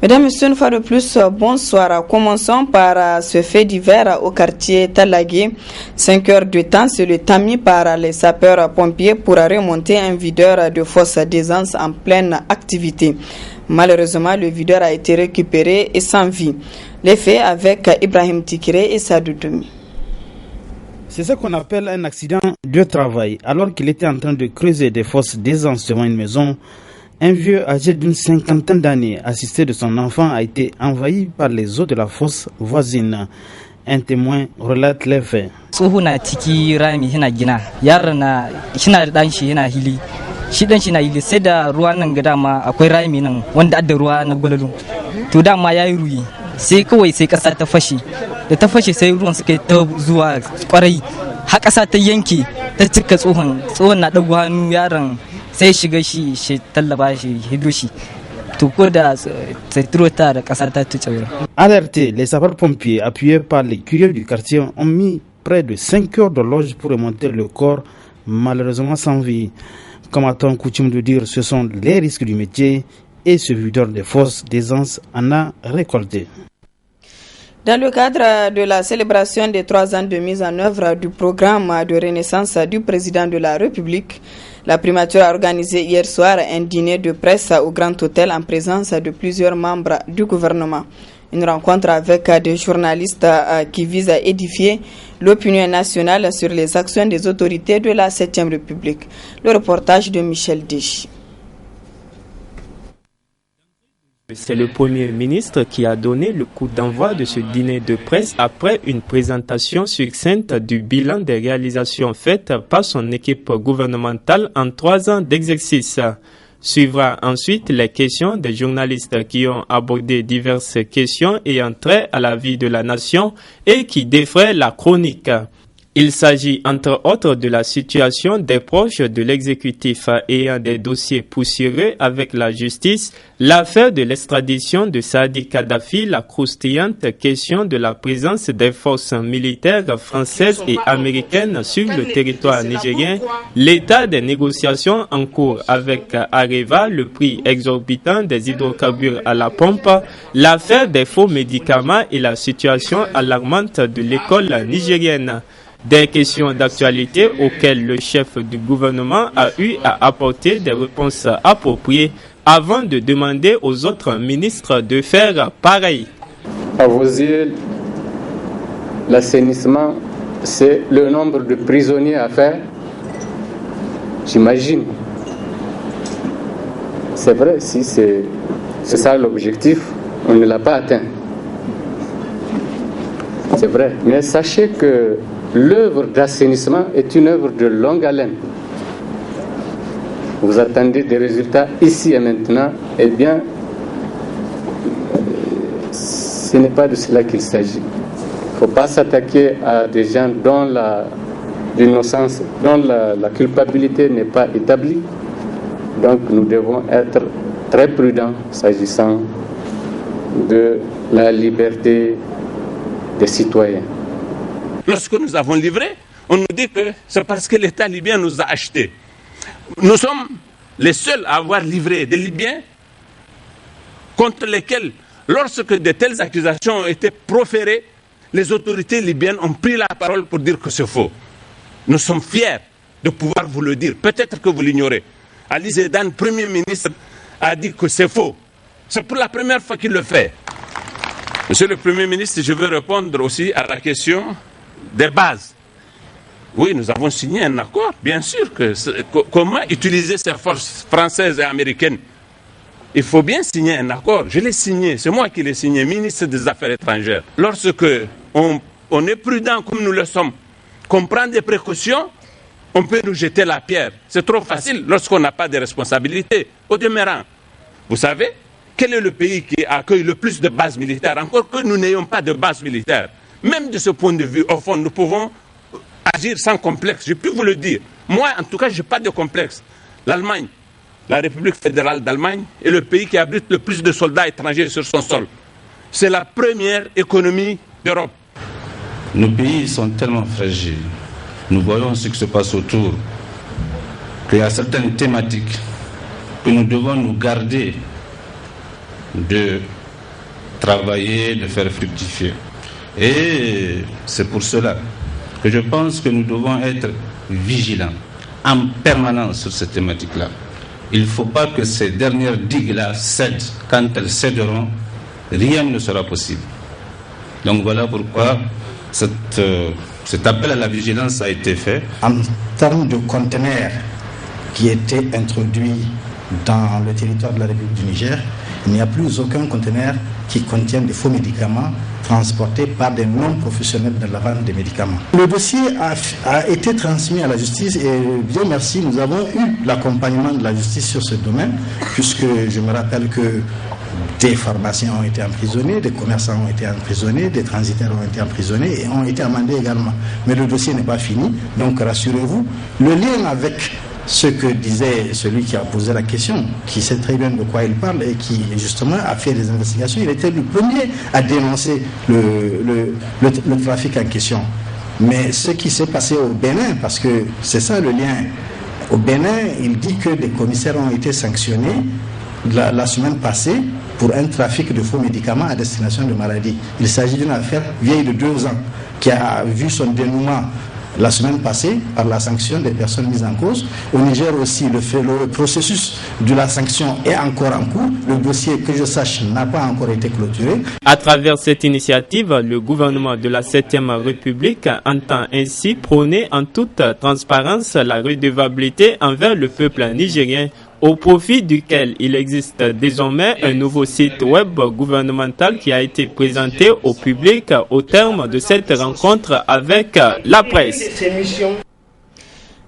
Mesdames, Messieurs, une fois de plus, bonsoir. Commençons par ce fait divers au quartier Talagué. 5 heures de temps, c'est le temps mis par les sapeurs-pompiers pour remonter un videur de fosse d'aisance en pleine activité. Malheureusement, le videur a été récupéré et sans vie. Les faits avec Ibrahim Tikiré et Sadou Doumi. C'est ce qu'on appelle un accident de travail. Alors qu'il était en train de creuser des fosses d'aisance devant une maison, un vieux âgé d'une 50aine d'années, assisté de son enfant, a été envahi par les eaux de la fosse voisine. Un témoin relate les faits. Shi dan shi na yi sai da ruwa nan ga dama akwai rami nan wanda adda ruwa na gwalalu to dama yayi ruyi sai kawai sai kasa ta fashe da ta fashe sai ruwan suka ta zuwa kwarai har kasa ta yanke ta cika tsohon na dago hannu yaron sai shiga shi tallaba shi hido shi to ko da sai turota da kasa ta tuce wurin. Alertés, les sapeurs-pompiers appuyés par les curieux du quartier ont mis près de 5 heures d'horloge pour remonter le corps, malheureusement sans vie. Comme a-t-on coutume de dire, ce sont les risques du métier et ce videur de fosses d'aisance en a récolté. Dans le cadre de la célébration des 3 ans de mise en œuvre du programme de renaissance du président de la République, la primature a organisé hier soir un dîner de presse au Grand Hôtel en présence de plusieurs membres du gouvernement. Une rencontre avec des journalistes qui vise à édifier l'opinion nationale sur les actions des autorités de la 7e République. Le reportage de Michel Déchy. C'est le Premier ministre qui a donné le coup d'envoi de ce dîner de presse après une présentation succincte du bilan des réalisations faites par son équipe gouvernementale en 3 ans d'exercice. Suivra ensuite les questions des journalistes qui ont abordé diverses questions ayant trait à la vie de la nation et qui défraient la chronique. Il s'agit entre autres de la situation des proches de l'exécutif ayant des dossiers poussiéreux avec la justice, l'affaire de l'extradition de Saadi Kadhafi, la croustillante question de la présence des forces militaires françaises et américaines sur le territoire nigérien, l'état des négociations en cours avec Areva, le prix exorbitant des hydrocarbures à la pompe, l'affaire des faux médicaments et la situation alarmante de l'école nigérienne. Des questions d'actualité auxquelles le chef du gouvernement a eu à apporter des réponses appropriées avant de demander aux autres ministres de faire pareil. À vos yeux, l'assainissement, c'est le nombre de prisonniers à faire. J'imagine. C'est vrai, si c'est ça l'objectif, on ne l'a pas atteint. C'est vrai. Mais sachez que l'œuvre d'assainissement est une œuvre de longue haleine. Vous attendez des résultats ici et maintenant, eh bien, ce n'est pas de cela qu'il s'agit. Il ne faut pas s'attaquer à des gens dont l'innocence, dont la culpabilité n'est pas établie. Donc nous devons être très prudents s'agissant de la liberté des citoyens. Lorsque nous avons livré, on nous dit que c'est parce que l'État libyen nous a achetés. Nous sommes les seuls à avoir livré des Libyens contre lesquels, lorsque de telles accusations ont été proférées, les autorités libyennes ont pris la parole pour dire que c'est faux. Nous sommes fiers de pouvoir vous le dire. Peut-être que vous l'ignorez. Ali Zedane, Premier ministre, a dit que c'est faux. C'est pour la première fois qu'il le fait. Monsieur le Premier ministre, je veux répondre aussi à la question des bases. Oui, nous avons signé un accord, bien sûr. Comment utiliser ces forces françaises et américaines? Il faut bien signer un accord. Je l'ai signé, c'est moi qui l'ai signé, ministre des Affaires étrangères. Lorsque on est prudent comme nous le sommes, qu'on prend des précautions, on peut nous jeter la pierre. C'est trop facile lorsqu'on n'a pas de responsabilité. Au demeurant, vous savez, quel est le pays qui accueille le plus de bases militaires? Encore que nous n'ayons pas de bases militaires. Même de ce point de vue, au fond, nous pouvons agir sans complexe. Je peux vous le dire. Moi, en tout cas, je n'ai pas de complexe. L'Allemagne, la République fédérale d'Allemagne, est le pays qui abrite le plus de soldats étrangers sur son sol. C'est la première économie d'Europe. Nos pays sont tellement fragiles. Nous voyons ce qui se passe autour. Qu'il y a certaines thématiques que nous devons nous garder de travailler, de faire fructifier. Et c'est pour cela que je pense que nous devons être vigilants en permanence sur cette thématique-là. Il ne faut pas que ces dernières digues-là cèdent. Quand elles céderont, rien ne sera possible. Donc voilà pourquoi cet appel à la vigilance a été fait. En termes de conteneurs qui étaient introduits dans le territoire de la République du Niger, il n'y a plus aucun conteneur qui contient des faux médicaments transportés par des non-professionnels de la vente des médicaments. Le dossier a été transmis à la justice et Dieu merci, nous avons eu l'accompagnement de la justice sur ce domaine, puisque je me rappelle que des pharmaciens ont été emprisonnés, des commerçants ont été emprisonnés, des transitaires ont été emprisonnés et ont été amendés également. Mais le dossier n'est pas fini, donc rassurez-vous. Le lien avec ce que disait celui qui a posé la question, qui sait très bien de quoi il parle et qui justement a fait des investigations, il était le premier à dénoncer le trafic en question. Mais ce qui s'est passé au Bénin, parce que c'est ça le lien, au Bénin, il dit que des commissaires ont été sanctionnés la semaine passée pour un trafic de faux médicaments à destination de maladies. Il s'agit d'une affaire vieille de 2 ans qui a vu son dénouement la semaine passée par la sanction des personnes mises en cause. Au Niger aussi, le processus de la sanction est encore en cours. Le dossier, que je sache, n'a pas encore été clôturé. À travers cette initiative, le gouvernement de la 7e République entend ainsi prôner en toute transparence la redevabilité envers le peuple nigérien, au profit duquel il existe désormais un nouveau site web gouvernemental qui a été présenté au public au terme de cette rencontre avec la presse.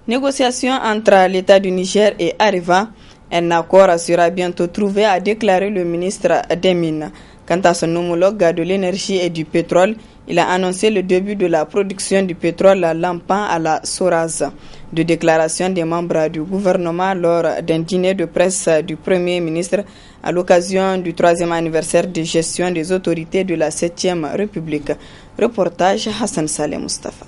Négociation entre l'État du Niger et Areva. Un accord sera bientôt trouvé, a déclaré le ministre des Mines. Quant à son homologue de l'énergie et du pétrole, il a annoncé le début de la production du pétrole lampant à la Soraz. De déclarations des membres du gouvernement lors d'un dîner de presse du Premier ministre à l'occasion du 3e anniversaire de gestion des autorités de la 7e République. Reportage Hassan Saleh Mustafa.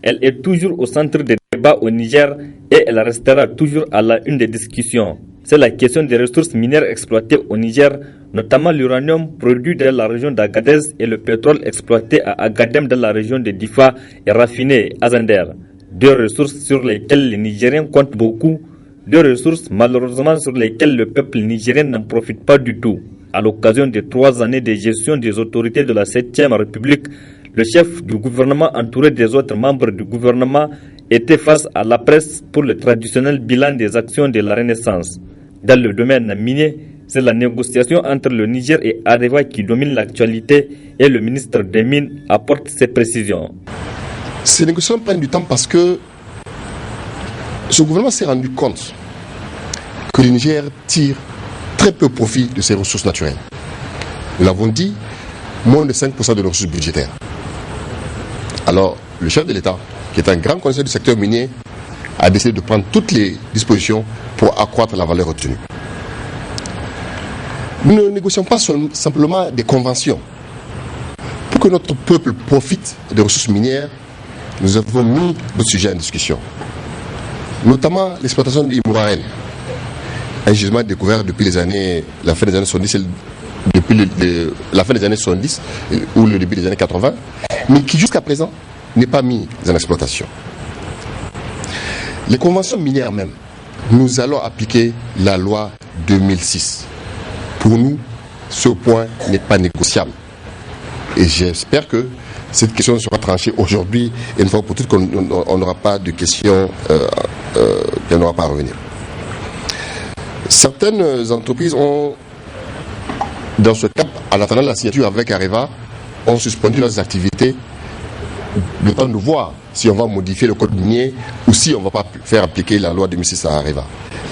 Elle est toujours au centre des débats au Niger et elle restera toujours à la une des discussions. C'est la question des ressources minières exploitées au Niger, notamment l'uranium produit dans la région d'Agadez et le pétrole exploité à Agadem dans la région de Difa et raffiné à Zander. 2 ressources sur lesquelles les Nigériens comptent beaucoup, 2 ressources malheureusement sur lesquelles le peuple nigérien n'en profite pas du tout. À l'occasion des 3 années de gestion des autorités de la 7e République, le chef du gouvernement entouré des autres membres du gouvernement était face à la presse pour le traditionnel bilan des actions de la Renaissance. Dans le domaine minier, c'est la négociation entre le Niger et Areva qui domine l'actualité et le ministre des Mines apporte ses précisions. Ces négociations prennent du temps parce que ce gouvernement s'est rendu compte que le Niger tire très peu profit de ses ressources naturelles. Nous l'avons dit, moins de 5% de nos ressources budgétaires. Alors, le chef de l'État, qui est un grand connaisseur du secteur minier, a décidé de prendre toutes les dispositions pour accroître la valeur retenue. Nous ne négocions pas simplement des conventions. Pour que notre peuple profite des ressources minières, nous avons mis d'autres sujets en discussion. Notamment l'exploitation de l'Imouraën, un gisement découvert depuis la fin des années 70, la fin des années 70 ou le début des années 80, mais qui jusqu'à présent n'est pas mis en exploitation. Les conventions minières même, nous allons appliquer la loi 2006. Pour nous, ce point n'est pas négociable. Et j'espère que cette question sera tranchée aujourd'hui et une fois pour toutes qu'on n'aura pas de questions, qu'elle n'aura pas à revenir. Certaines entreprises ont, dans ce cap, en attendant la signature avec Areva, ont suspendu leurs activités, le temps de voir si on va modifier le code minier ou si on ne va pas faire appliquer la loi 2006 à Areva.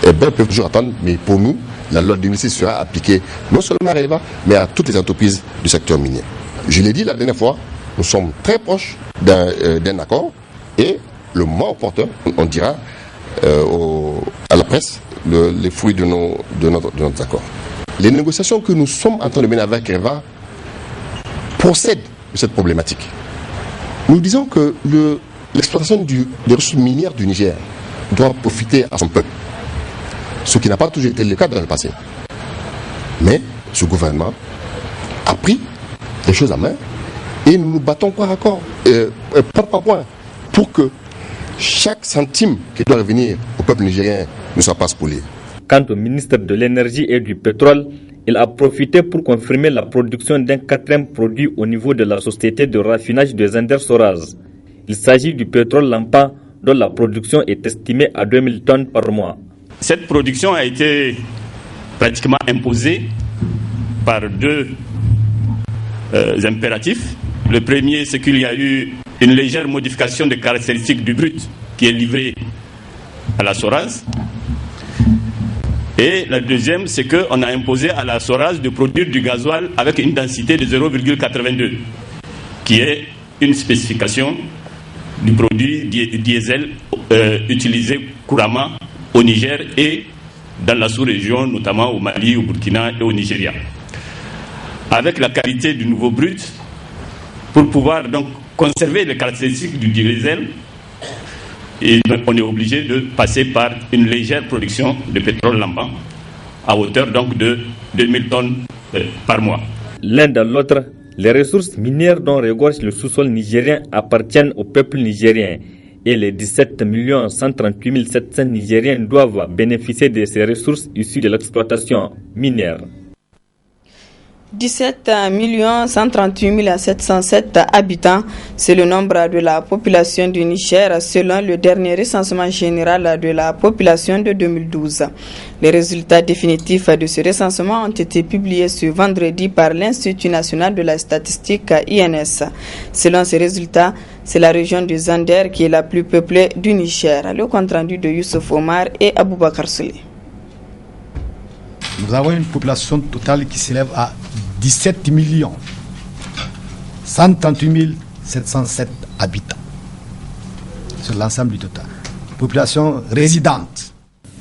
Eh bien, ils peuvent toujours attendre, mais pour nous, la loi 2006 sera appliquée non seulement à Areva, mais à toutes les entreprises du secteur minier. Je l'ai dit la dernière fois, nous sommes très proches d'un accord et le moment opportun, on dira à la presse les fruits de notre accord. Les négociations que nous sommes en train de mener avec Areva procèdent de cette problématique. Nous disons que l'exploitation des ressources minières du Niger doit profiter à son peuple, ce qui n'a pas toujours été le cas dans le passé. Mais ce gouvernement a pris les choses en main et nous nous battons corps à corps, point par point, pour que chaque centime qui doit revenir au peuple nigérien ne soit pas spolié. Quant au ministre de l'Énergie et du Pétrole, il a profité pour confirmer la production d'un 4e produit au niveau de la société de raffinage de Zender Soraz. Il s'agit du pétrole lampa dont la production est estimée à 2000 tonnes par mois. Cette production a été pratiquement imposée par deux impératifs. Le premier, c'est qu'il y a eu une légère modification des caractéristiques du brut qui est livré à la Soraz. Et la deuxième, c'est qu'on a imposé à la Soraz de produire du gasoil avec une densité de 0,82, qui est une spécification du produit diesel utilisé couramment au Niger et dans la sous-région, notamment au Mali, au Burkina et au Nigeria. Avec la qualité du nouveau brut, pour pouvoir donc conserver les caractéristiques du diesel, et on est obligé de passer par une légère production de pétrole lampa à hauteur donc de 2000 tonnes par mois. L'un dans l'autre, les ressources minières dont regorge le sous-sol nigérien appartiennent au peuple nigérien et les 17 138 700 Nigériens doivent bénéficier de ces ressources issues de l'exploitation minière. 17 138 707 habitants, c'est le nombre de la population du Niger selon le dernier recensement général de la population de 2012. Les résultats définitifs de ce recensement ont été publiés ce vendredi par l'Institut national de la statistique INS. Selon ces résultats, c'est la région de Zander qui est la plus peuplée du Niger. Le compte rendu de Youssouf Omar et Aboubakar Souley. Nous avons une population totale qui s'élève à 17 138 707 habitants sur l'ensemble du total. Population résidente.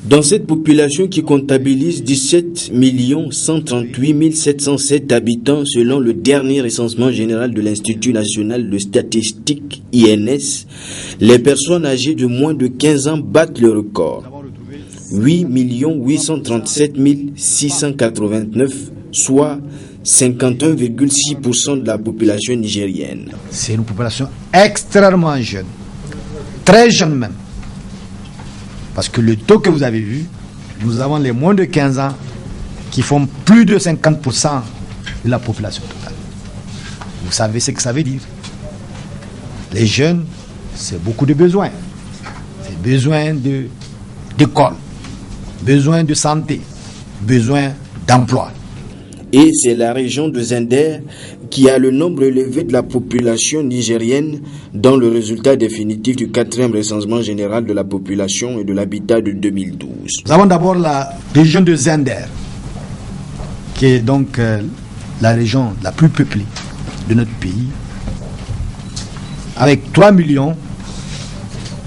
Dans cette population qui comptabilise 17 138 707 habitants selon le dernier recensement général de l'Institut national de statistique INS, les personnes âgées de moins de 15 ans battent le record. 8 837 689, soit 51,6% de la population nigérienne. C'est une population extrêmement jeune, très jeune même. Parce que le taux que vous avez vu, nous avons les moins de 15 ans qui font plus de 50% de la population totale. Vous savez ce que ça veut dire. Les jeunes, c'est beaucoup de besoins. C'est besoin d'école, besoin de santé, besoin d'emploi. Et c'est la région de Zender qui a le nombre élevé de la population nigérienne dans le résultat définitif du 4e recensement général de la population et de l'habitat de 2012. Nous avons d'abord la région de Zender, qui est donc la région la plus peuplée de notre pays, avec 3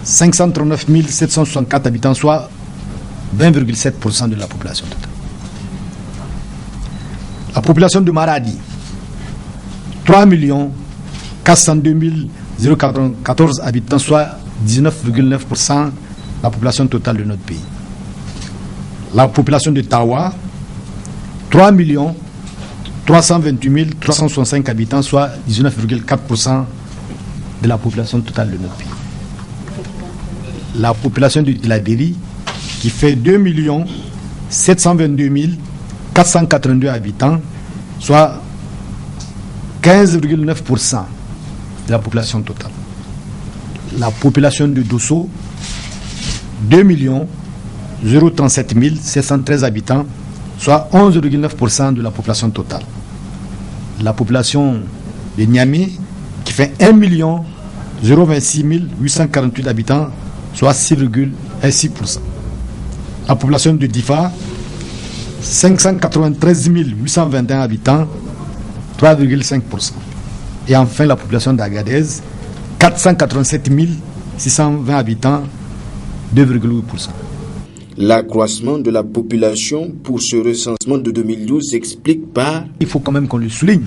539 764 habitants, soit 20,7% de la population totale. La population de Maradi, 3 402 014 habitants, soit 19,9% de la population totale de notre pays. La population de Tawa, 3 328 365 habitants, soit 19,4% de la population totale de notre pays. La population de Tilaberi, qui fait 2 722 482 habitants, soit 15,9% de la population totale. La population de Dosso, 2 037 713 habitants, soit 11,9% de la population totale. La population de Niamey, qui fait 1 026 848 habitants, soit 6,6%. La population de Difa, 593 821 habitants, 3,5%. Et enfin, la population d'Agadez, 487 620 habitants, 2,8%. L'accroissement de la population pour ce recensement de 2012 s'explique par... Il faut quand même qu'on le souligne.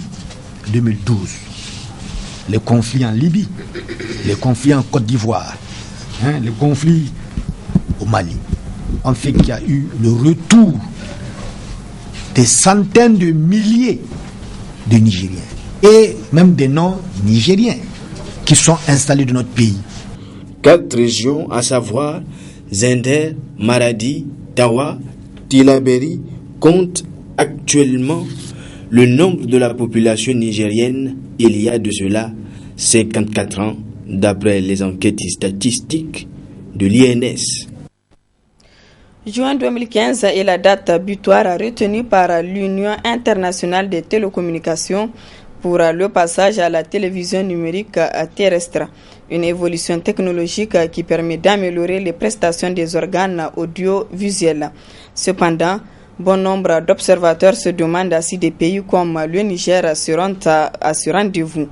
2012, les conflits en Libye, les conflits en Côte d'Ivoire, les conflits au Mali, ont fait qu'il y a eu le retour des centaines de milliers de Nigériens et même des non-Nigériens qui sont installés dans notre pays. 4 régions, à savoir Zender, Maradi, Tawa, Tillabéri, comptent actuellement le nombre de la population nigérienne il y a de cela 54 ans, d'après les enquêtes statistiques de l'INS. Juin 2015 est la date butoir retenue par l'Union internationale des télécommunications pour le passage à la télévision numérique terrestre, une évolution technologique qui permet d'améliorer les prestations des organes audiovisuels. Cependant, bon nombre d'observateurs se demandent si des pays comme le Niger seront à ce rendez-vous.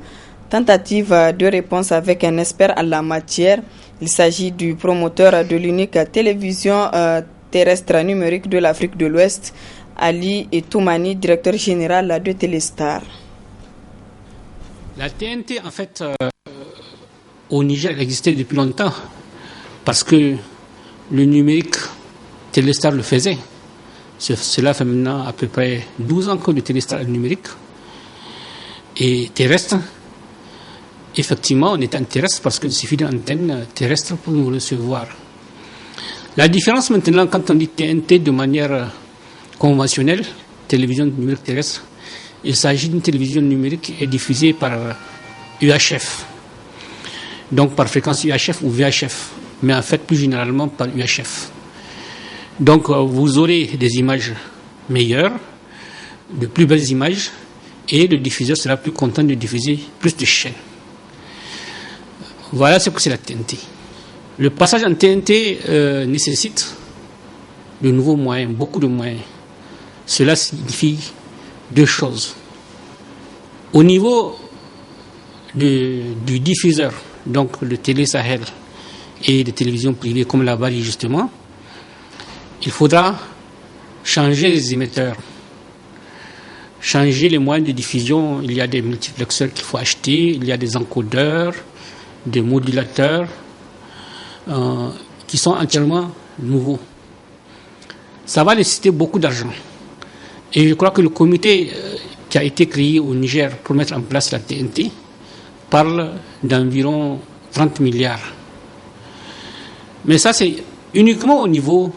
Tentative de réponse avec un expert en la matière. Il s'agit du promoteur de l'unique télévision terrestre numérique de l'Afrique de l'Ouest, Ali Toumani, directeur général de Téléstar. La TNT, en fait, au Niger, elle existait depuis longtemps, parce que le numérique, Téléstar le faisait. Cela fait maintenant à peu près 12 ans que le Téléstar est numérique et terrestre. Effectivement, on est en terrestre parce qu'il suffit d'une antenne terrestre pour nous recevoir. La différence maintenant, quand on dit TNT de manière conventionnelle, télévision numérique terrestre, il s'agit d'une télévision numérique qui est diffusée par UHF. Donc par fréquence UHF ou VHF, mais en fait plus généralement par UHF. Donc vous aurez des images meilleures, de plus belles images, et le diffuseur sera plus content de diffuser plus de chaînes. Voilà ce que c'est la TNT. Le passage en TNT nécessite de nouveaux moyens, beaucoup de moyens. Cela signifie 2 choses. Au niveau du diffuseur, donc le Télé Sahel et des télévisions privées comme la Bali justement, il faudra changer les émetteurs, changer les moyens de diffusion. Il y a des multiplexeurs qu'il faut acheter, il y a des encodeurs, des modulateurs qui sont entièrement nouveaux. Ça va nécessiter beaucoup d'argent. Et je crois que le comité qui a été créé au Niger pour mettre en place la TNT parle d'environ 30 milliards. Mais ça, c'est uniquement au niveau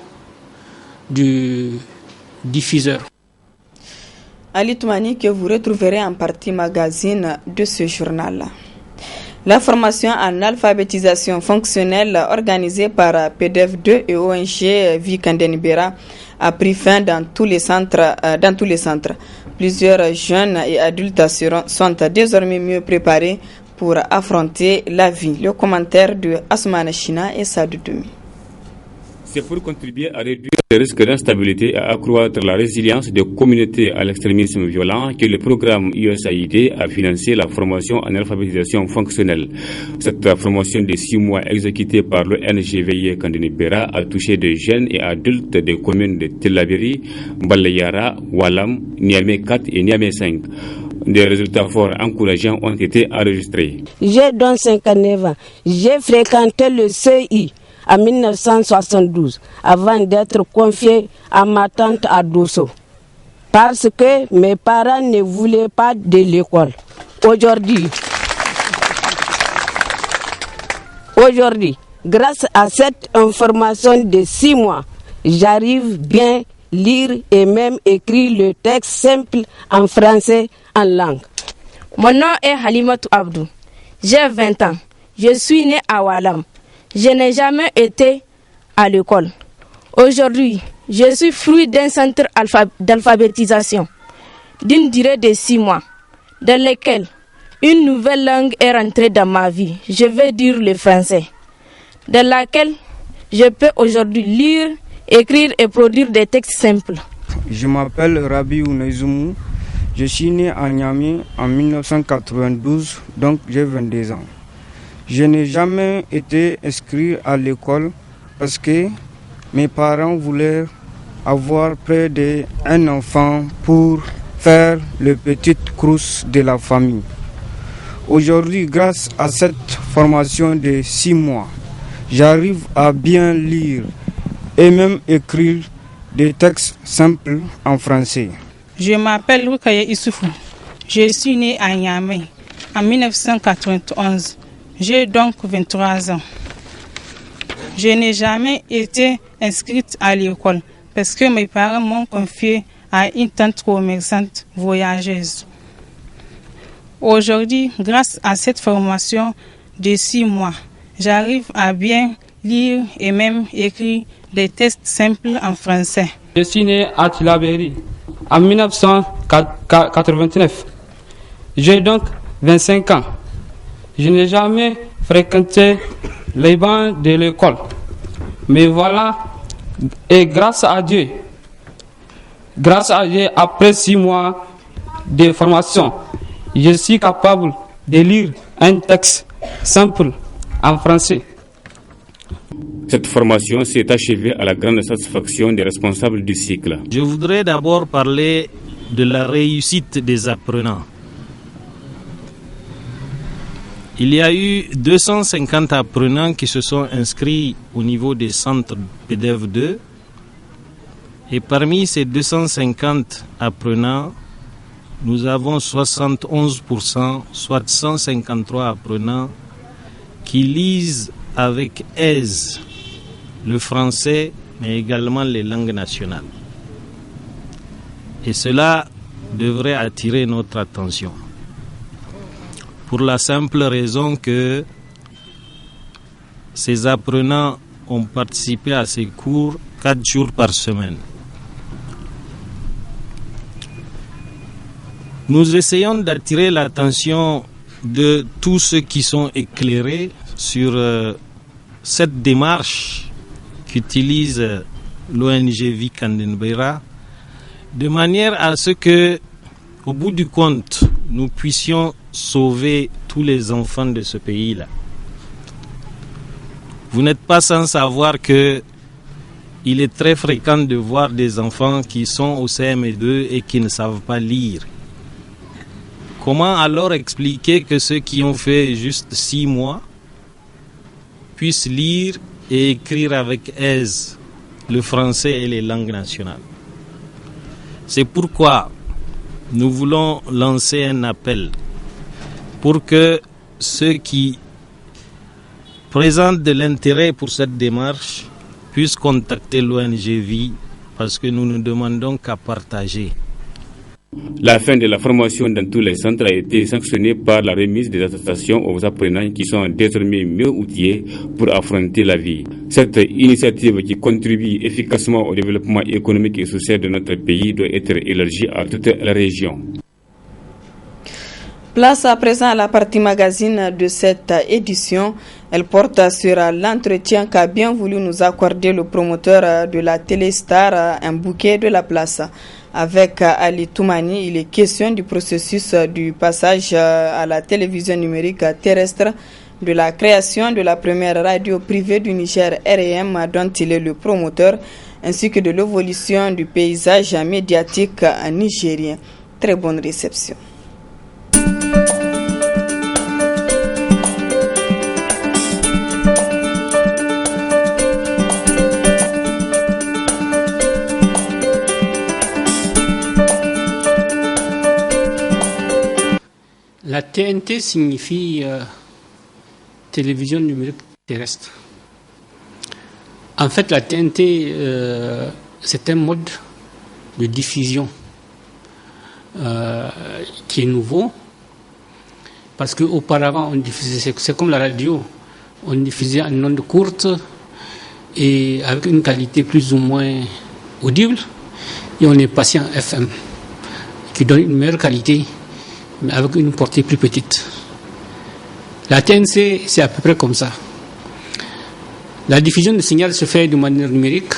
du diffuseur. Ali Toumani, que vous retrouverez en partie magazine de ce journal. La formation en alphabétisation fonctionnelle organisée par PDF2 et ONG Vikandenibera a pris fin dans tous les centres. Plusieurs jeunes et adultes sont désormais mieux préparés pour affronter la vie. Le commentaire de Asmane China et Sadou Doumi. C'est pour contribuer à réduire les risques d'instabilité et à accroître la résilience des communautés à l'extrémisme violent que le programme USAID a financé la formation en alphabétisation fonctionnelle. Cette formation de 6 mois exécutée par l'ONG VIE Kandenibera a touché des jeunes et adultes des communes de Tillabéri, Balayara, Walam, Niamey 4 et Niamey 5. Des résultats forts encourageants ont été enregistrés. J'ai donc 59 ans. J'ai fréquenté le CI en 1972 avant d'être confié à ma tante à Dosso parce que mes parents ne voulaient pas de l'école. Aujourd'hui, grâce à cette information de 6 mois, j'arrive bien lire et même écrire le texte simple en français en langue. Mon nom est Halimatou Abdou. J'ai 20 ans. Je suis né à Walam. Je n'ai jamais été à l'école. Aujourd'hui, je suis fruit d'un centre d'alphabétisation d'une durée de 6 mois, dans lequel une nouvelle langue est rentrée dans ma vie. Je vais dire le français, dans laquelle je peux aujourd'hui lire, écrire et produire des textes simples. Je m'appelle Rabiou Nezoumou. Je suis né à Niamey en 1992, donc j'ai 22 ans. Je n'ai jamais été inscrit à l'école parce que mes parents voulaient avoir près d'un enfant pour faire le petit crous de la famille. Aujourd'hui, grâce à cette formation de 6 mois, j'arrive à bien lire et même écrire des textes simples en français. Je m'appelle Rukaya Issoufou. Je suis née à Niamey en 1991. J'ai donc 23 ans. Je n'ai jamais été inscrite à l'école parce que mes parents m'ont confiée à une tante commerçante voyageuse. Aujourd'hui, grâce à cette formation de 6 mois, j'arrive à bien lire et même écrire des tests simples en français. Je suis né à Tilaberi en 1989. J'ai donc 25 ans. Je n'ai jamais fréquenté les bancs de l'école. Mais voilà, et grâce à Dieu, après 6 mois de formation, je suis capable de lire un texte simple en français. Cette formation s'est achevée à la grande satisfaction des responsables du cycle. Je voudrais d'abord parler de la réussite des apprenants. Il y a eu 250 apprenants qui se sont inscrits au niveau des centres PDF 2. Et parmi ces 250 apprenants, nous avons 71%, soit 153 apprenants, qui lisent avec aise le français, mais également les langues nationales. Et cela devrait attirer notre attention. Pour la simple raison que ces apprenants ont participé à ces cours 4 jours par semaine. Nous essayons d'attirer l'attention de tous ceux qui sont éclairés sur cette démarche qu'utilise l'ONG Vikandenbera, de manière à ce que, au bout du compte, nous puissions sauver tous les enfants de ce pays-là. Vous n'êtes pas sans savoir que il est très fréquent de voir des enfants qui sont au CM2 et qui ne savent pas lire. Comment alors expliquer que ceux qui ont fait juste 6 mois puissent lire et écrire avec aise le français et les langues nationales? C'est pourquoi nous voulons lancer un appel pour que ceux qui présentent de l'intérêt pour cette démarche puissent contacter l'ONG VI, parce que nous ne demandons qu'à partager. La fin de la formation dans tous les centres a été sanctionnée par la remise des attestations aux apprenants qui sont désormais mieux outillés pour affronter la vie. Cette initiative qui contribue efficacement au développement économique et social de notre pays doit être élargie à toute la région. Place à présent à la partie magazine de cette édition. Elle porte sur l'entretien qu'a bien voulu nous accorder le promoteur de la Téléstar, un bouquet de la place. Avec Ali Toumani, il est question du processus du passage à la télévision numérique terrestre, de la création de la première radio privée du Niger RM dont il est le promoteur, ainsi que de l'évolution du paysage médiatique nigérien. Très bonne réception. La TNT signifie télévision numérique terrestre. En fait, la TNT, c'est un mode de diffusion qui est nouveau, parce qu'auparavant, on diffusait, c'est comme la radio, on diffusait en ondes courtes et avec une qualité plus ou moins audible, et on est passé en FM, qui donne une meilleure qualité, mais avec une portée plus petite. La TNC, c'est à peu près comme ça. La diffusion de signal se fait de manière numérique.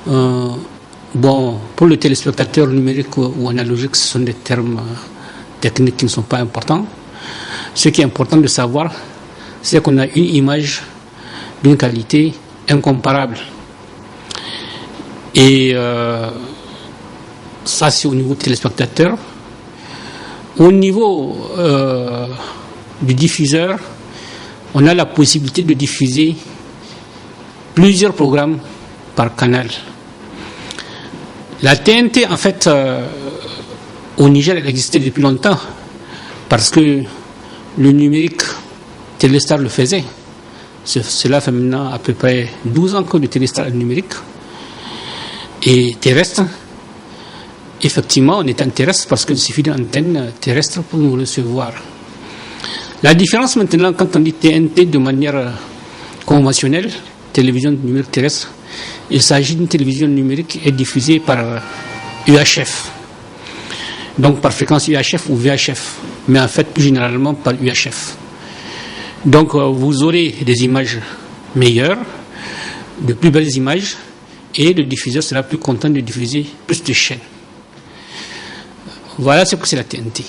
Pour le téléspectateur, numérique ou analogique, ce sont des termes techniques qui ne sont pas importants. Ce qui est important de savoir, c'est qu'on a une image d'une qualité incomparable. Et ça, c'est au niveau téléspectateur. Au niveau du diffuseur, on a la possibilité de diffuser plusieurs programmes par canal. La TNT, en fait, au Niger, elle existait depuis longtemps, parce que le numérique, Téléstar le faisait. Cela fait maintenant à peu près 12 ans que le Téléstar est numérique. Et terrestre, effectivement, on est en terrestre parce qu'il suffit d'une antenne terrestre pour nous recevoir. La différence maintenant, quand on dit TNT de manière conventionnelle, télévision numérique terrestre, il s'agit d'une télévision numérique qui est diffusée par UHF. Donc par fréquence UHF ou VHF, mais en fait plus généralement par UHF. Donc vous aurez des images meilleures, de plus belles images, et le diffuseur sera plus content de diffuser plus de chaînes. Voilà ce que c'est la TNT.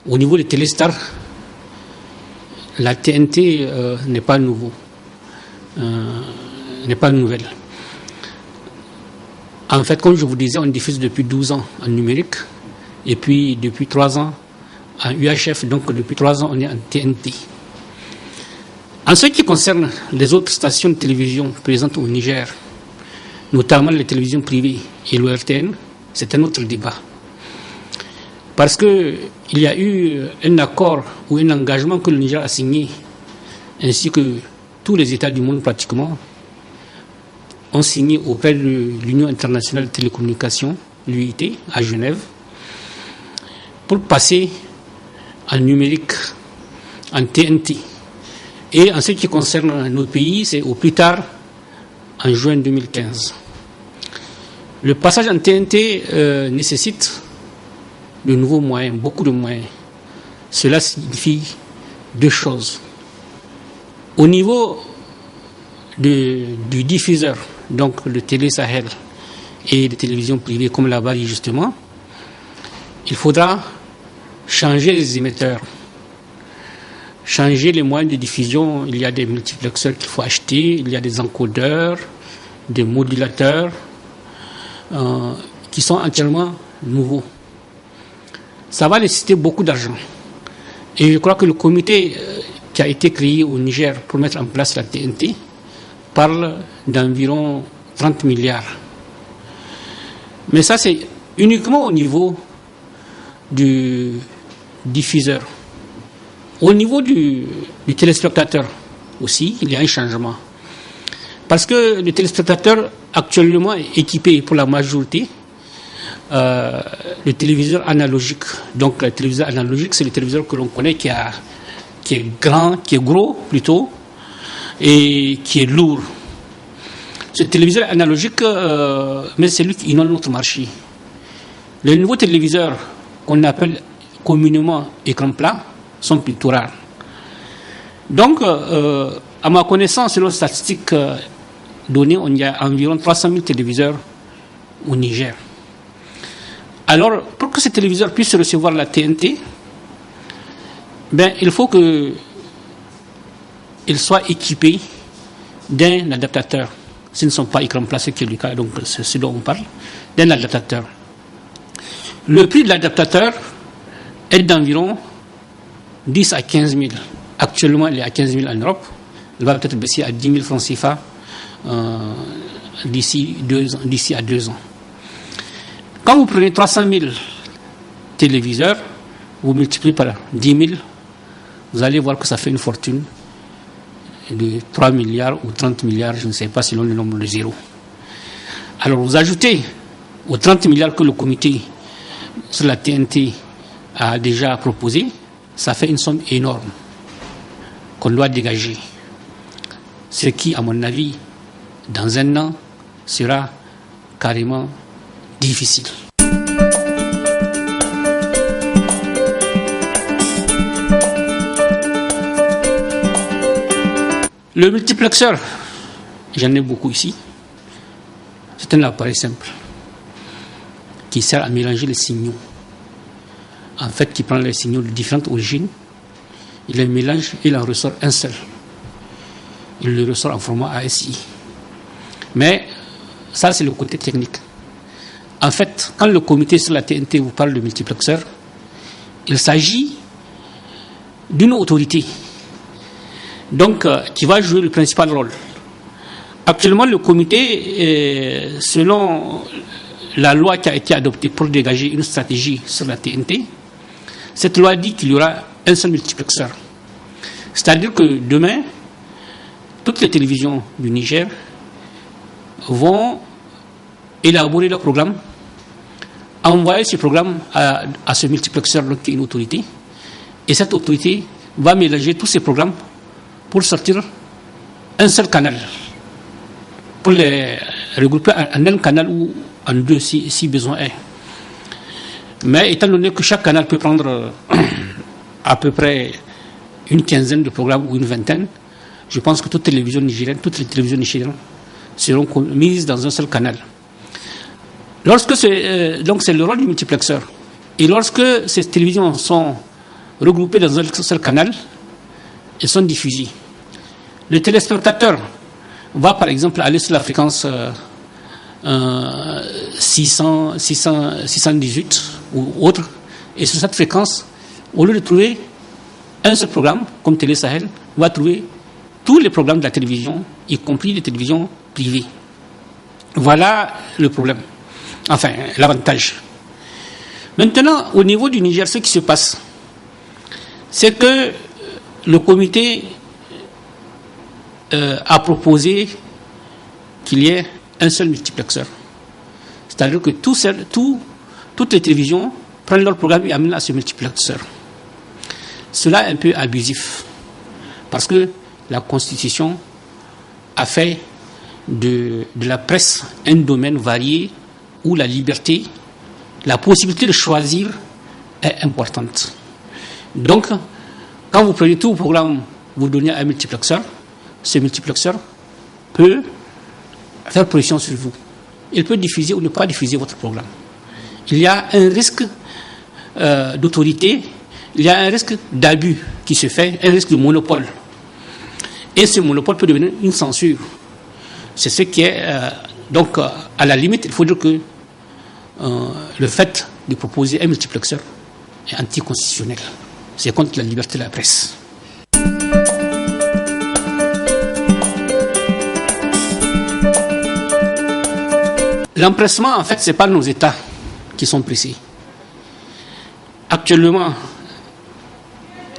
Au niveau des télestars, la TNT n'est pas nouveau, n'est pas nouvelle. En fait, comme je vous disais, on diffuse depuis 12 ans en numérique, et puis depuis 3 ans en UHF, donc depuis 3 ans on est en TNT. En ce qui concerne les autres stations de télévision présentes au Niger, notamment les télévisions privées et l'ORTN, c'est un autre débat. Parce qu'il y a eu un accord ou un engagement que le Niger a signé, ainsi que tous les États du monde pratiquement, ont signé auprès de l'Union internationale de télécommunications, l'UIT, à Genève, pour passer en numérique, en TNT. Et en ce qui concerne notre pays, c'est au plus tard en juin 2015. Le passage en TNT nécessite de nouveaux moyens, beaucoup de moyens. Cela signifie 2 choses. Au niveau du diffuseur, donc le Télé Sahel et des télévisions privées comme la Bali justement, il faudra changer les émetteurs, changer les moyens de diffusion. Il y a des multiplexeurs qu'il faut acheter, il y a des encodeurs, des modulateurs qui sont entièrement nouveaux. Ça va nécessiter beaucoup d'argent. Et je crois que le comité qui a été créé au Niger pour mettre en place la TNT parle d'environ 30 milliards. Mais ça, c'est uniquement au niveau du diffuseur. Au niveau du téléspectateur aussi, il y a un changement. Parce que le téléspectateur actuellement est équipé pour la majorité le téléviseur analogique. Donc le téléviseur analogique, c'est le téléviseur que l'on connaît qui est grand, qui est gros plutôt, et qui est lourd. Ce téléviseur analogique, mais c'est lui qui innove notre marché. Les nouveaux téléviseurs qu'on appelle communément écran plat sont plutôt rares. Donc, à ma connaissance, selon les statistiques données, il y a environ 300 000 téléviseurs au Niger. Alors, pour que ces téléviseurs puissent recevoir la TNT, il faut qu'ils soient équipés d'un adaptateur. S'ils ne sont pas écran plat, ce qui est le cas, donc c'est ce dont on parle, d'un adaptateur. Le prix de l'adaptateur est d'environ 10 à 15 000. Actuellement, il est à 15 000 en Europe. Il va peut-être baisser à 10 000 francs CFA d'ici à 2 ans. Quand vous prenez 300 000 téléviseurs, vous multipliez par 10 000, vous allez voir que ça fait une fortune de 3 milliards ou 30 milliards, je ne sais pas selon le nombre de zéros. Alors vous ajoutez aux 30 milliards que le comité sur la TNT a déjà proposé, ça fait une somme énorme qu'on doit dégager. Ce qui, à mon avis, dans 1 an, sera carrément difficile. Le multiplexeur, j'en ai beaucoup ici. C'est un appareil simple qui sert à mélanger les signaux. En fait, qui prend les signaux de différentes origines, il les mélange et il en ressort un seul. Il le ressort en format ASI. Mais ça, c'est le côté technique. En fait, quand le comité sur la TNT vous parle de multiplexeur, il s'agit d'une autorité, donc qui va jouer le principal rôle. Actuellement, le comité, selon la loi qui a été adoptée pour dégager une stratégie sur la TNT, cette loi dit qu'il y aura un seul multiplexeur. C'est-à-dire que demain, toutes les télévisions du Niger vont élaborer leur programme, envoyer ce programme à ce multiplexeur qui est une autorité, et cette autorité va mélanger tous ces programmes pour sortir un seul canal, pour les regrouper en un canal ou en deux si besoin est. Mais étant donné que chaque canal peut prendre à peu près une quinzaine de programmes ou une vingtaine, je pense que toutes les télévisions nigériennes seront mises dans un seul canal. Donc c'est le rôle du multiplexeur. Et lorsque ces télévisions sont regroupées dans un seul canal, elles sont diffusées. Le téléspectateur va par exemple aller sur la fréquence 618 ou autre, et sur cette fréquence, au lieu de trouver un seul programme comme Télé Sahel, va trouver tous les programmes de la télévision, y compris les télévisions privées. Voilà le problème. Enfin, l'avantage. Maintenant, au niveau du Niger, ce qui se passe, c'est que le comité a proposé qu'il y ait un seul multiplexeur. C'est-à-dire que toutes les télévisions prennent leur programme et amènent à ce multiplexeur. Cela est un peu abusif, parce que la Constitution a fait de la presse un domaine varié où la liberté, la possibilité de choisir est importante. Donc, quand vous prenez tout le programme, vous donnez à un multiplexeur, ce multiplexeur peut faire pression sur vous. Il peut diffuser ou ne pas diffuser votre programme. Il y a un risque d'autorité, il y a un risque d'abus qui se fait, un risque de monopole. Et ce monopole peut devenir une censure. C'est ce qui est... donc, à la limite, il faut dire que le fait de proposer un multiplexeur est anticonstitutionnel. C'est contre la liberté de la presse. L'empressement, en fait, ce n'est pas nos États qui sont pressés. Actuellement,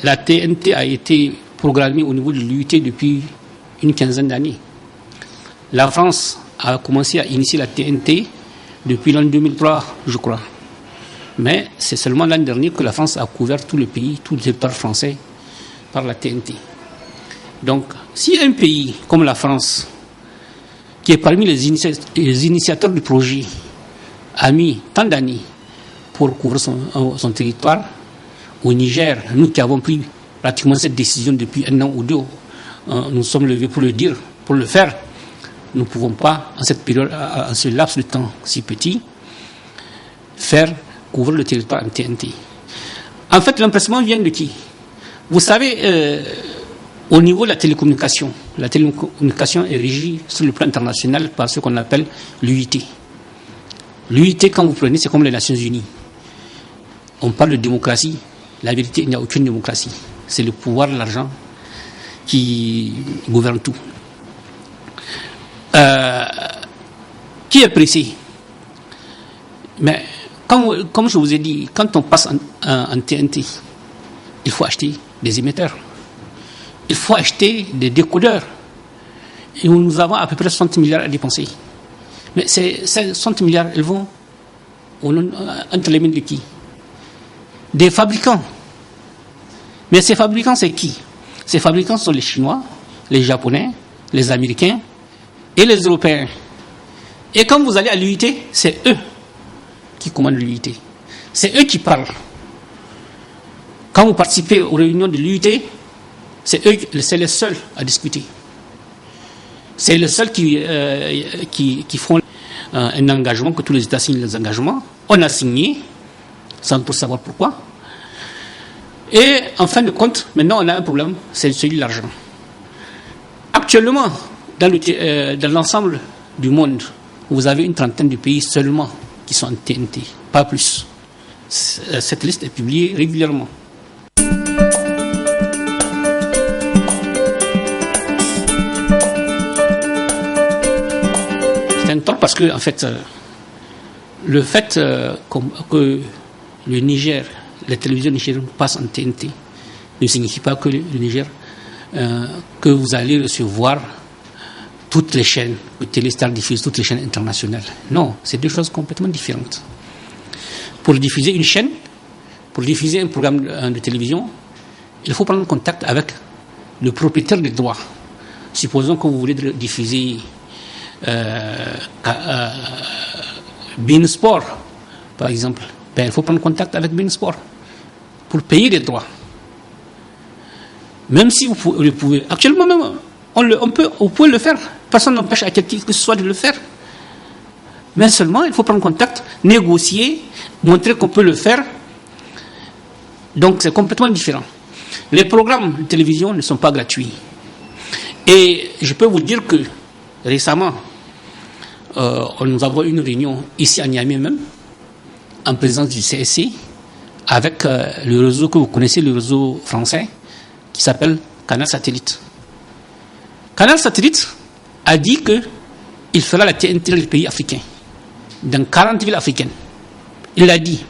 la TNT a été programmée au niveau de l'UIT depuis une quinzaine d'années. La France a commencé à initier la TNT depuis l'an 2003, je crois. Mais c'est seulement l'an dernier que la France a couvert tout le pays, tout le territoire français, par la TNT. Donc, si un pays comme la France, qui est parmi les initiateurs du projet, a mis tant d'années pour couvrir son territoire, au Niger, nous qui avons pris pratiquement cette décision depuis un an ou deux, nous sommes levés pour le dire, pour le faire. Nous ne pouvons pas, en cette période, en ce laps de temps si petit, couvrir le territoire en TNT. En fait, l'empressement vient de qui? Vous savez, au niveau de la télécommunication est régie sur le plan international par ce qu'on appelle l'UIT. L'UIT, quand vous prenez, c'est comme les Nations Unies. On parle de démocratie. La vérité, il n'y a aucune démocratie. C'est le pouvoir de l'argent qui gouverne tout. Qui est pressé? Mais comme je vous ai dit, quand on passe en TNT, il faut acheter des émetteurs. Il faut acheter des décodeurs. Et nous avons à peu près 60 milliards à dépenser. Mais ces 60 milliards, ils vont entre les mains de qui? Des fabricants. Mais ces fabricants, c'est qui? Ces fabricants sont les Chinois, les Japonais, les Américains et les Européens. Et quand vous allez à l'UIT, c'est eux qui commandent l'UIT. C'est eux qui parlent. Quand vous participez aux réunions de l'UIT, c'est les seuls à discuter. C'est les seuls qui font un engagement, que tous les États signent les engagements. On a signé, sans trop savoir pourquoi. Et en fin de compte, maintenant on a un problème, c'est celui de l'argent. Actuellement, dans l'ensemble du monde, vous avez une trentaine de pays seulement qui sont en TNT, pas plus. Cette liste est publiée régulièrement. un tort parce que, en fait, le fait que le Niger, la télévision nigérienne passe en TNT, ne signifie pas que le Niger, que vous allez recevoir toutes les chaînes, que Téléstar diffuse toutes les chaînes internationales. Non, c'est deux choses complètement différentes. Pour diffuser une chaîne, pour diffuser un programme de télévision, il faut prendre contact avec le propriétaire des droits. Supposons que vous voulez diffuser Beansport, par exemple. Il faut prendre contact avec Beansport pour payer les droits. Même si vous pouvez. Actuellement même, vous pouvez le faire. Personne n'empêche à quelqu'un que ce soit de le faire. Mais seulement, il faut prendre contact, négocier, montrer qu'on peut le faire. Donc, c'est complètement différent. Les programmes de télévision ne sont pas gratuits. Et je peux vous dire que récemment, nous avons eu une réunion ici à Niamey même, en présence du CSC, avec le réseau que vous connaissez, le réseau français, qui s'appelle Canal Satellite. Canal Satellite a dit qu'il fera la TNT dans les pays africains, dans 40 villes africaines. Il l'a dit.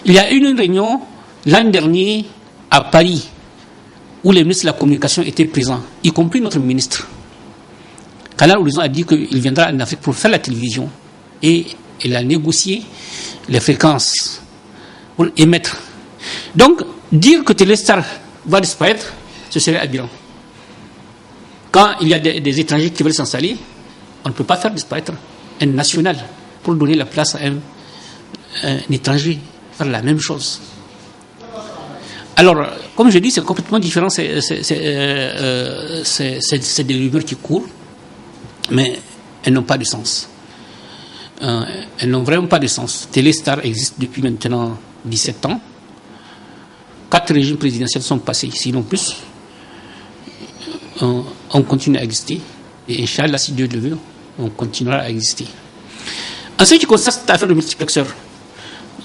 Il y a eu une réunion l'an dernier à Paris, où les ministres de la communication étaient présents, y compris notre ministre. Canal Horizon a dit qu'il viendra en Afrique pour faire la télévision, et il a négocié les fréquences pour émettre. Donc, dire que Téléstar va disparaître, ce serait aberrant. Quand il y a des étrangers qui veulent s'installer, on ne peut pas faire disparaître un national pour donner la place à un étranger, faire la même chose. Alors, comme je dis, c'est complètement différent, c'est des rumeurs qui courent, mais elles n'ont pas de sens. Elles n'ont vraiment pas de sens. Téléstar existe depuis maintenant 17 ans. 4 régimes présidentiels sont passés, sinon plus. On continue à exister. Et Inch'Allah, si Dieu le veut, on continuera à exister. En ce qui concerne cette affaire de multiplexeur,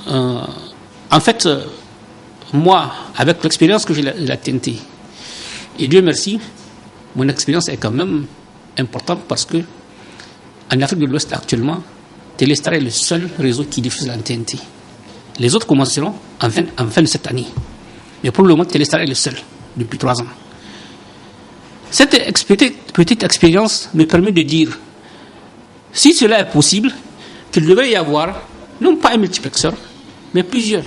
en fait, moi, avec l'expérience que j'ai de la TNT, et Dieu merci, mon expérience est quand même importante parce que en Afrique de l'Ouest actuellement, Téléstar est le seul réseau qui diffuse la TNT. Les autres commenceront en fin de cette année. Mais pour le moment, Téléstar est le seul, depuis 3 ans. Cette petite expérience me permet de dire, si cela est possible, qu'il devrait y avoir, non pas un multiplexeur, mais plusieurs.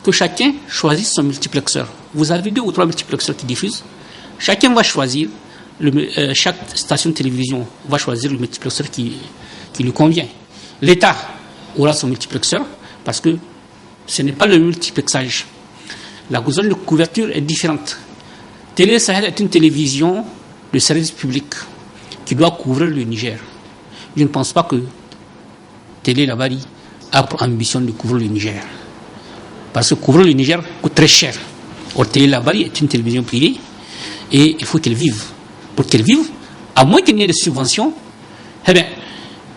Que chacun choisisse son multiplexeur. Vous avez 2 ou 3 multiplexeurs qui diffusent. Chacun va choisir, chaque station de télévision va choisir le multiplexeur qui lui convient. L'État aura son multiplexeur parce que ce n'est pas le multiplexage. La zone de couverture est différente. Télé Sahel est une télévision de service public qui doit couvrir le Niger. Je ne pense pas que Télé Labari a pour ambition de couvrir le Niger. Parce que couvrir le Niger coûte très cher. Or, Télé Labari est une télévision privée et il faut qu'elle vive. Pour qu'elle vive, à moins qu'il n'y ait de subventions, eh bien,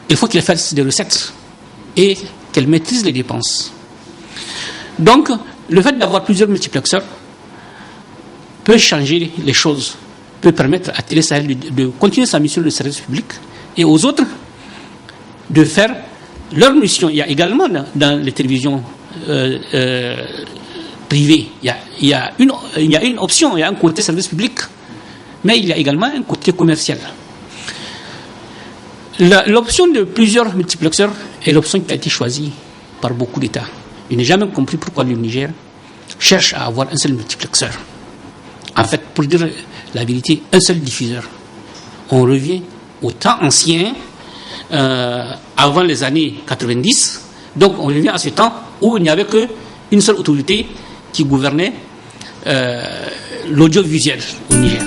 il faut qu'elle fasse des recettes et qu'elle maîtrise les dépenses. Donc, le fait d'avoir plusieurs multiplexeurs peut changer les choses, peut permettre à Télé Sahel de continuer sa mission de service public et aux autres de faire leur mission. Il y a également dans les télévisions privées, il y a une option, il y a un côté service public, mais il y a également un côté commercial. L'option de plusieurs multiplexeurs est l'option qui a été choisie par beaucoup d'États. Je n'ai jamais compris pourquoi le Niger cherche à avoir un seul multiplexeur. En fait, pour dire la vérité, un seul diffuseur. On revient au temps ancien, avant les années 90. Donc, on revient à ce temps où il n'y avait qu'une seule autorité qui gouvernait l'audiovisuel au Niger.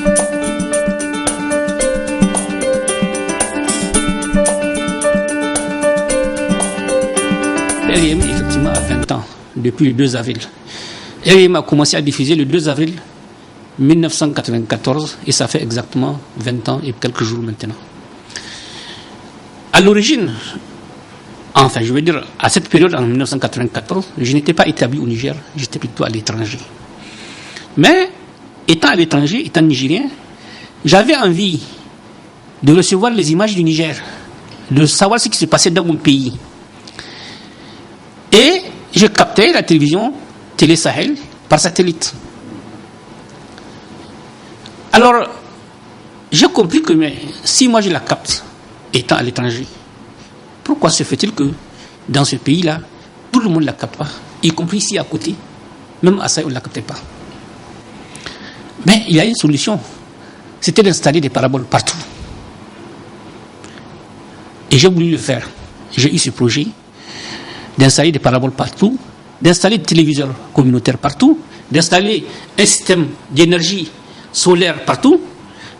RIM, effectivement, a 20 ans, depuis le 2 avril. RIM a commencé à diffuser le 2 avril 1994 et ça fait exactement 20 ans et quelques jours maintenant. À l'origine, enfin, je veux dire, à cette période, en 1994, je n'étais pas établi au Niger, j'étais plutôt à l'étranger. Mais, étant à l'étranger, étant nigérien, j'avais envie de recevoir les images du Niger de savoir ce qui se passait dans mon pays. Et je captais la télévision Télé Sahel par satellite. Alors, j'ai compris que si moi je la capte, étant à l'étranger, pourquoi se fait-il que dans ce pays-là, tout le monde ne la capte pas, y compris ici à côté, même à ça, on ne la captait pas. Mais il y a une solution, c'était d'installer des paraboles partout. Et j'ai voulu le faire. J'ai eu ce projet d'installer des paraboles partout, d'installer des téléviseurs communautaires partout, d'installer un système d'énergie solaire partout,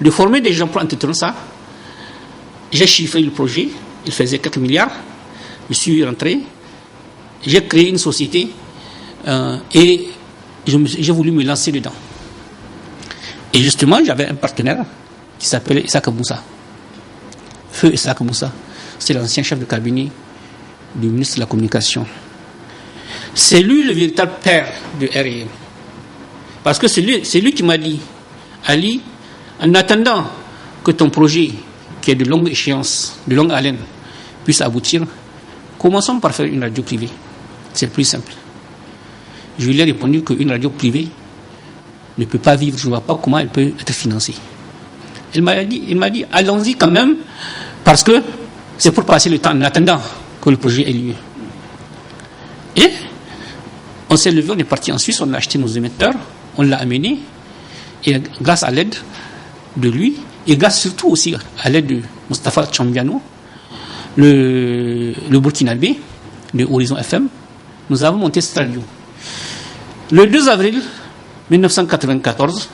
de former des gens pour entretenir ça. J'ai chiffré le projet, il faisait 4 milliards, je suis rentré, j'ai créé une société et j'ai voulu me lancer dedans. Et justement, j'avais un partenaire qui s'appelait Issaka Moussa. Feu Issaka Moussa, c'est l'ancien chef de cabinet du ministre de la Communication. C'est lui le véritable père de R&M. Parce que c'est lui qui m'a dit, Ali, en attendant que ton projet, qui est de longue échéance, de longue haleine, puisse aboutir, commençons par faire une radio privée. C'est plus simple. Je lui ai répondu qu'une radio privée ne peut pas vivre, je ne vois pas comment elle peut être financée. Il m'a dit, allons-y quand même, parce que c'est pour passer le temps en attendant que le projet ait lieu. Et on s'est levé, on est parti en Suisse, on a acheté nos émetteurs, on l'a amené, et grâce à l'aide de lui, et grâce surtout aussi à l'aide de Moustapha Tchambiano, le Burkinabé de Horizon FM, nous avons monté cette radio. Le 2 avril 1994,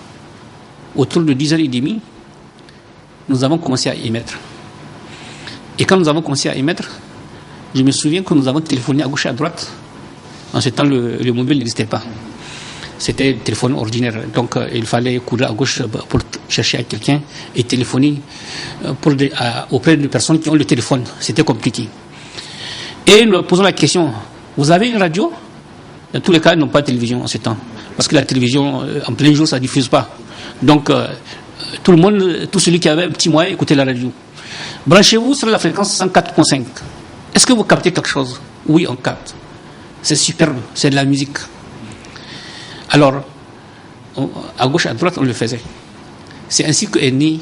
autour de 10h30, nous avons commencé à émettre. Et quand nous avons commencé à émettre, je me souviens que nous avons téléphoné à gauche et à droite. En ce temps, le mobile n'existait pas. C'était un téléphone ordinaire. Donc, il fallait courir à gauche pour chercher à quelqu'un et téléphoner auprès de personnes qui ont le téléphone. C'était compliqué. Et nous posons la question, vous avez une radio? Dans tous les cas, ils n'ont pas de télévision en ce temps. Parce que la télévision, en plein jour, ça ne diffuse pas. Donc, tout le monde, tout celui qui avait un petit moyen, écoutait la radio. Branchez-vous sur la fréquence 104.5. Est-ce que vous captez quelque chose? Oui, on capte. C'est superbe, c'est de la musique. Alors, à gauche, à droite, on le faisait. C'est ainsi qu'est né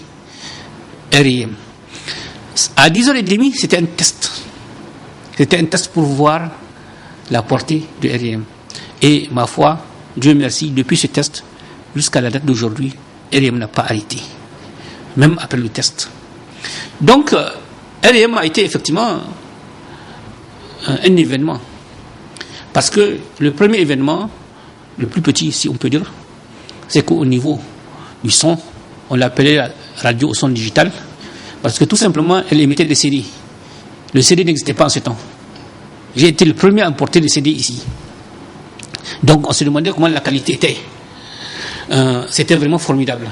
R&M. À 10h30, c'était un test. C'était un test pour voir la portée de R&M. Et ma foi, Dieu merci, depuis ce test, jusqu'à la date d'aujourd'hui, R&M n'a pas arrêté. Même après le test. Donc, R&M a été effectivement un événement. Parce que le premier événement, le plus petit, si on peut dire, c'est qu'au niveau du son, on l'appelait la radio au son digital, parce que tout simplement, elle émettait des CD. Le CD n'existait pas en ce temps. J'ai été le premier à importer des CD ici. Donc, on se demandait comment la qualité était. C'était vraiment formidable.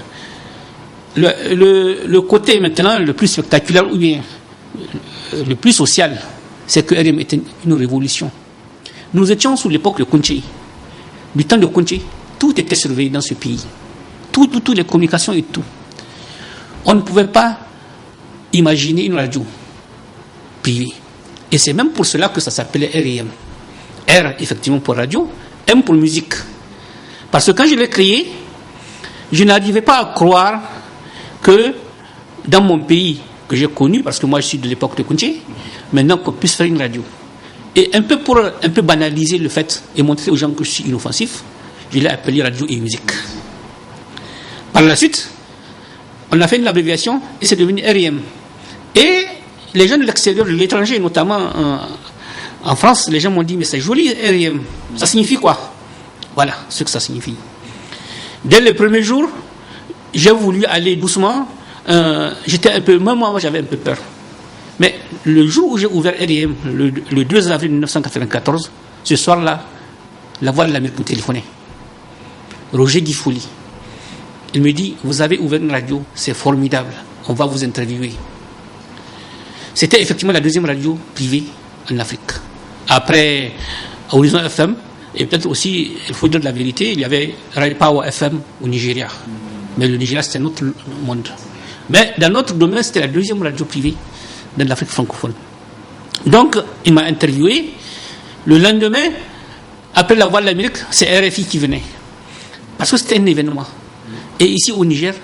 Le côté maintenant le plus spectaculaire ou bien le plus social, c'est que R&M était une révolution. Nous étions sous l'époque de Kounché. Du temps de Kounché, tout était surveillé dans ce pays. Toutes les communications et tout. On ne pouvait pas imaginer une radio privée. Et c'est même pour cela que ça s'appelait R&M. R, effectivement, pour radio, M pour musique. Parce que quand je l'ai créé, je n'arrivais pas à croire que dans mon pays que j'ai connu, parce que moi je suis de l'époque de Kounché, maintenant qu'on puisse faire une radio. Et pour un peu banaliser le fait et montrer aux gens que je suis inoffensif, je l'ai appelé radio et musique. Par la suite, on a fait une abréviation et c'est devenu R&M. Et les gens de l'extérieur, de l'étranger, notamment en France, les gens m'ont dit, mais c'est joli R&M, ça signifie quoi? Voilà ce que ça signifie. Dès le premier jour, j'ai voulu aller doucement, même moi j'avais un peu peur. Mais le jour où j'ai ouvert R&M, le 2 avril 1994, ce soir-là, la voix de l'Amérique me téléphonait. Roger Guifoli. Il me dit, vous avez ouvert une radio, c'est formidable, on va vous interviewer. C'était effectivement la deuxième radio privée en Afrique. Après Horizon FM, et peut-être aussi, il faut dire de la vérité, il y avait Radio Power FM au Nigeria. Mais le Nigeria, c'était un autre monde. Mais dans notre domaine, c'était la deuxième radio privée dans l'Afrique francophone. Donc, il m'a interviewé. Le lendemain, après la Voix de l'Amérique, c'est RFI qui venait. Parce que c'était un événement. Et ici au Niger,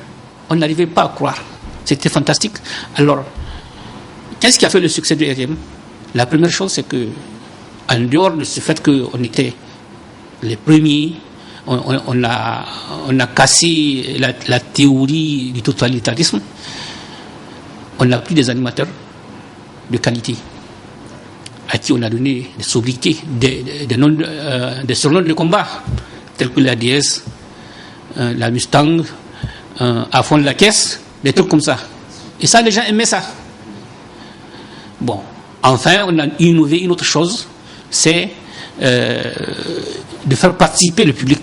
on n'arrivait pas à croire. C'était fantastique. Alors, qu'est-ce qui a fait le succès de RFI? La première chose, c'est que, en dehors de ce fait qu'on était les premiers, on a cassé la théorie du totalitarisme. On a pris des animateurs de qualité à qui on a donné des sobriquets, des surnoms de combat, tels que la DS, la Mustang, à fond de la caisse, des trucs comme ça. Et ça, les gens aimaient ça. Bon, enfin, on a innové une autre chose, c'est de faire participer le public.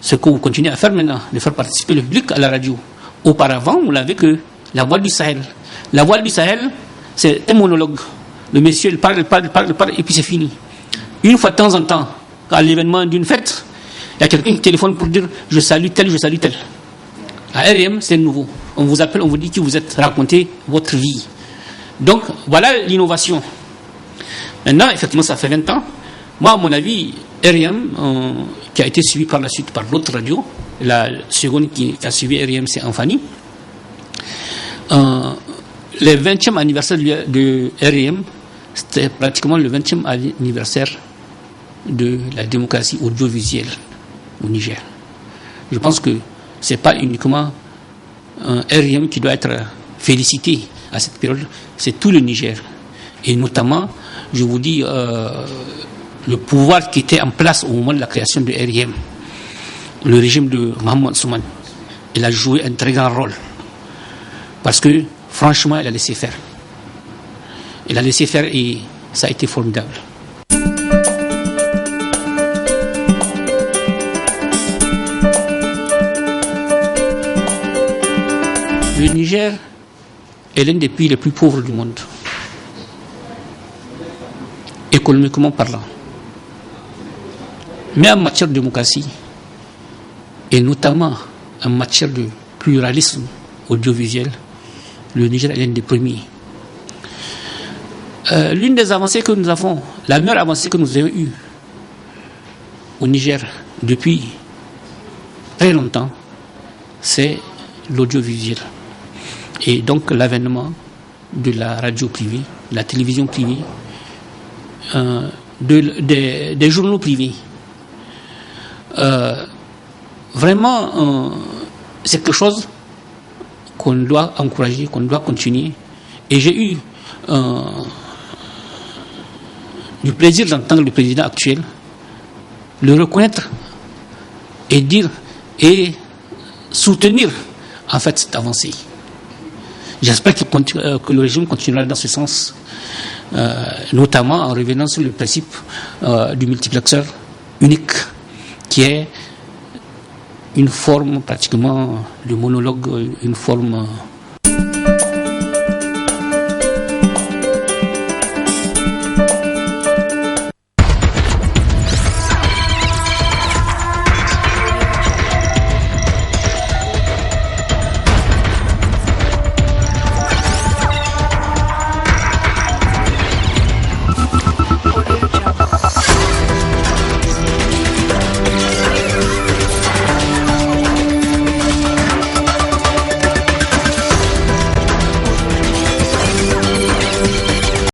Ce que vous continuez à faire maintenant, de faire participer le public à la radio. Auparavant, on n'avait que la Voix du Sahel. La Voix du Sahel, c'est un monologue. Le monsieur, il parle, et puis c'est fini. Une fois de temps en temps, à l'événement d'une fête, il y a quelqu'un qui téléphone pour dire je salue tel. À RM, c'est nouveau. On vous appelle, on vous dit que vous êtes, racontez votre vie. Donc, voilà l'innovation. Maintenant, effectivement, ça fait 20 ans. Moi, à mon avis, RM, qui a été suivi par la suite par d'autres radios, la seconde qui a suivi RM, c'est Enfani. Le 20e anniversaire de RM, c'était pratiquement le 20e anniversaire de la démocratie audiovisuelle au Niger. Je pense que ce n'est pas uniquement un RM qui doit être félicité à cette période, c'est tout le Niger. Et notamment, je vous dis, le pouvoir qui était en place au moment de la création de RM, le régime de Mohamed Souman, il a joué un très grand rôle. Parce que, franchement, il a laissé faire. Il a laissé faire et ça a été formidable. Le Niger est l'un des pays les plus pauvres du monde, économiquement parlant. Mais en matière de démocratie, et notamment en matière de pluralisme audiovisuel, le Niger est l'un des premiers. L'une des avancées que nous avons, la meilleure avancée que nous avons eue au Niger depuis très longtemps, c'est l'audiovisuel. Et donc l'avènement de la radio privée, de la télévision privée, des journaux privés. Vraiment, c'est quelque chose qu'on doit encourager, qu'on doit continuer. Et j'ai eu du plaisir d'entendre le président actuel le reconnaître et dire et soutenir en fait cette avancée. J'espère que le régime continuera dans ce sens, notamment en revenant sur le principe du multiplexeur unique, qui est une forme pratiquement de monologue, une forme